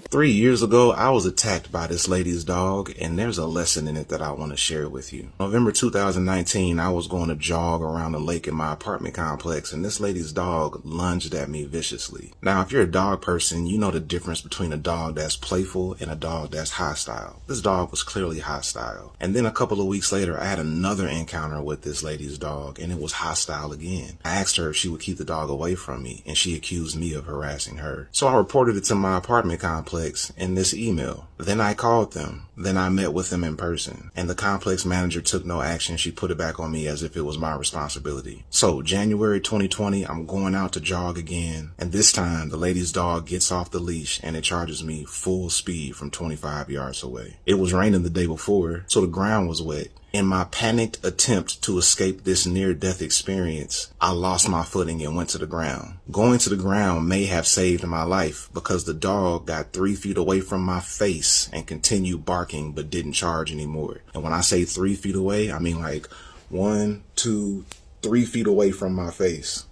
3 years ago, I was attacked by this lady's dog, and there's a lesson in it that I want to share with you. November 2019, I was going to jog around the lake in my apartment complex, and this lady's dog lunged at me viciously. Now, if you're a dog person, you know the difference between a dog that's playful and a dog that's hostile. This dog was clearly hostile. And then a couple of weeks later, I had another encounter with this lady's dog, and it was hostile again. I asked her if she would keep the dog away from me, and she accused me of harassing her. So I reported it to my apartment complex in this email. Then I called them. Then I met with them in person. And the complex manager took no action. She put it back on me as if it was my responsibility. So January 2020, I'm going out to jog again. And this time the lady's dog gets off the leash and it charges me full speed from 25 yards away. It was raining the day before, so the ground was wet. In my panicked attempt to escape this near-death experience, I lost my footing and went to the ground. Going to the ground may have saved my life because the dog got 3 feet away from my face and continued barking but didn't charge anymore. And when I say 3 feet away, I mean like 1, 2, 3 feet away from my face.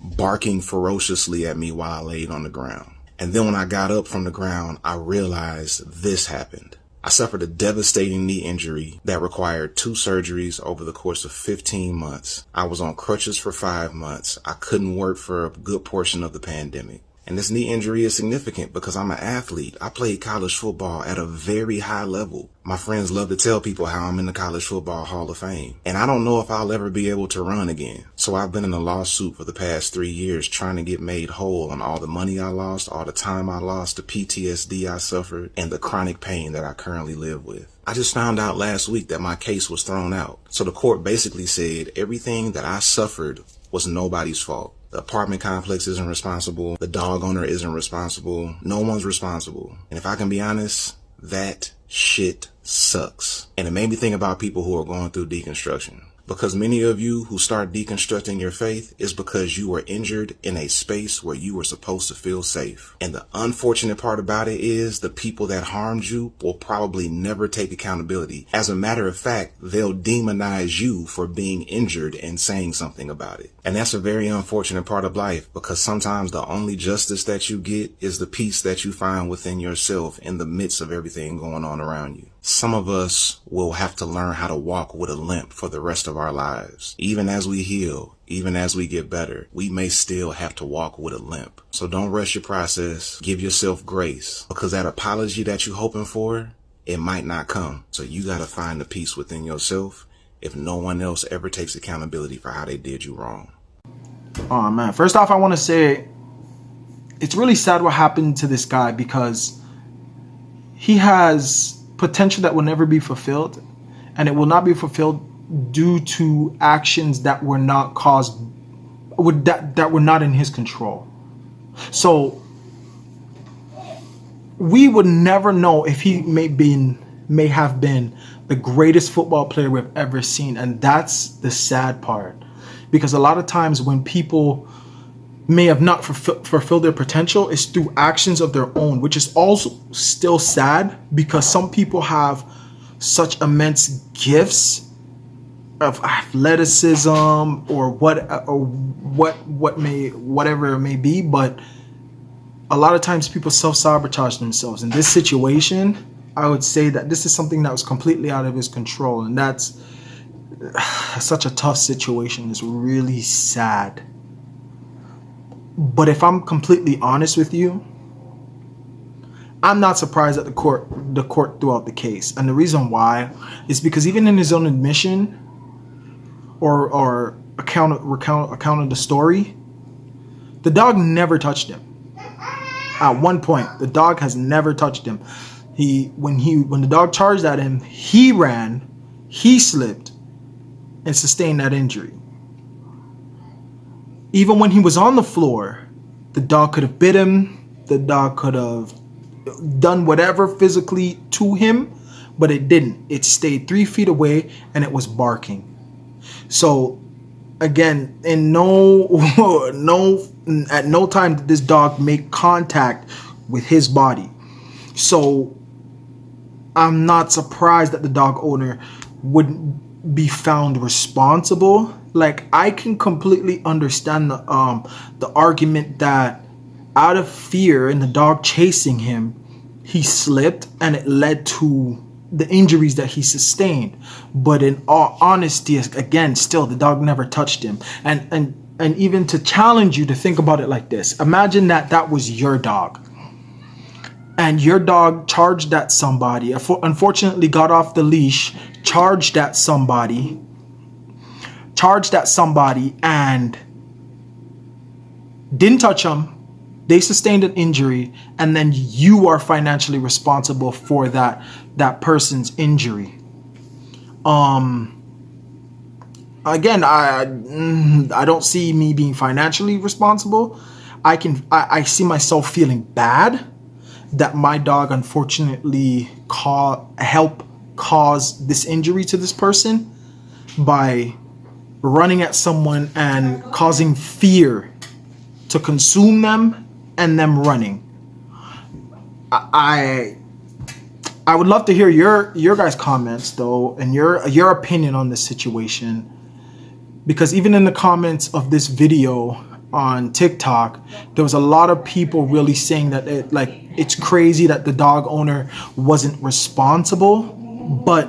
Barking ferociously at me while I laid on the ground. And then when I got up from the ground, I realized this happened. I suffered a devastating knee injury that required 2 surgeries over the course of 15 months. I was on crutches for 5 months. I couldn't work for a good portion of the pandemic. And this knee injury is significant because I'm an athlete. I played college football at a very high level. My friends love to tell people how I'm in the College Football Hall of Fame. And I don't know if I'll ever be able to run again. So I've been in a lawsuit for the past 3 years trying to get made whole on all the money I lost, all the time I lost, the PTSD I suffered, and the chronic pain that I currently live with. I just found out last week that my case was thrown out. So the court basically said everything that I suffered was nobody's fault. The apartment complex isn't responsible. The dog owner isn't responsible. No one's responsible. And if I can be honest, that shit sucks. And it made me think about people who are going through deconstruction. Because many of you who start deconstructing your faith is because you were injured in a space where you were supposed to feel safe. And the unfortunate part about it is the people that harmed you will probably never take accountability. As a matter of fact, they'll demonize you for being injured and saying something about it. And that's a very unfortunate part of life, because sometimes the only justice that you get is the peace that you find within yourself in the midst of everything going on around you. Some of us will have to learn how to walk with a limp for the rest of our lives. Even as we heal, even as we get better, we may still have to walk with a limp. So don't rush your process. Give yourself grace, because that apology that you're hoping for, it might not come. So you got to find the peace within yourself if no one else ever takes accountability for how they did you wrong. Oh man, first off, I want to say it's really sad what happened to this guy, because he has potential that will never be fulfilled, and it will not be fulfilled due to actions that were not caused, that were not in his control. So we would never know if he may have been the greatest football player we've ever seen. And that's the sad part, because a lot of times when people may have not fulfilled their potential, is through actions of their own, which is also still sad, because some people have such immense gifts of athleticism or whatever it may be, but a lot of times people self-sabotage themselves. In this situation, I would say that this is something that was completely out of his control, and that's such a tough situation. It's really sad. But if I'm completely honest with you, I'm not surprised that the court threw out the case. And the reason why is because even in his own admission or account of the story, the dog never touched him. At one point, the dog has never touched him. When the dog charged at him, he ran, he slipped, and sustained that injury. Even when he was on the floor, the dog could have bit him, the dog could have done whatever physically to him, but it didn't. It stayed 3 feet away and it was barking. So again, at no time did this dog make contact with his body. So I'm not surprised that the dog owner wouldn't be found responsible. Like, I can completely understand the argument that out of fear and the dog chasing him, he slipped and it led to the injuries that he sustained. But in all honesty, again, still the dog never touched him. And even to challenge you to think about it like this, imagine that that was your dog and your dog charged at somebody, unfortunately got off the leash, charged at somebody and didn't touch them. They sustained an injury, and then you are financially responsible for that person's injury. Again, I don't see me being financially responsible. I see myself feeling bad that my dog unfortunately helped cause this injury to this person by running at someone and causing fear to consume them and them running. I would love to hear your guys' comments though, and your opinion on this situation, because even in the comments of this video on TikTok, there was a lot of people really saying that it's crazy that the dog owner wasn't responsible. But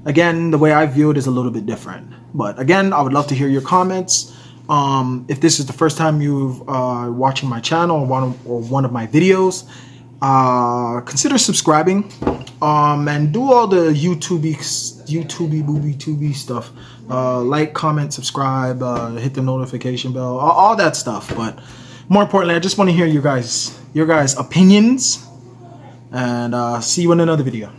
again, the way I view it is a little bit different. But again, I would love to hear your comments. If this is the first time you've watching my channel or one of my videos, consider subscribing, and do all the YouTube booby tubey stuff. Like, comment, subscribe, hit the notification bell, all that stuff. But more importantly, I just want to hear your guys' opinions, and see you in another video.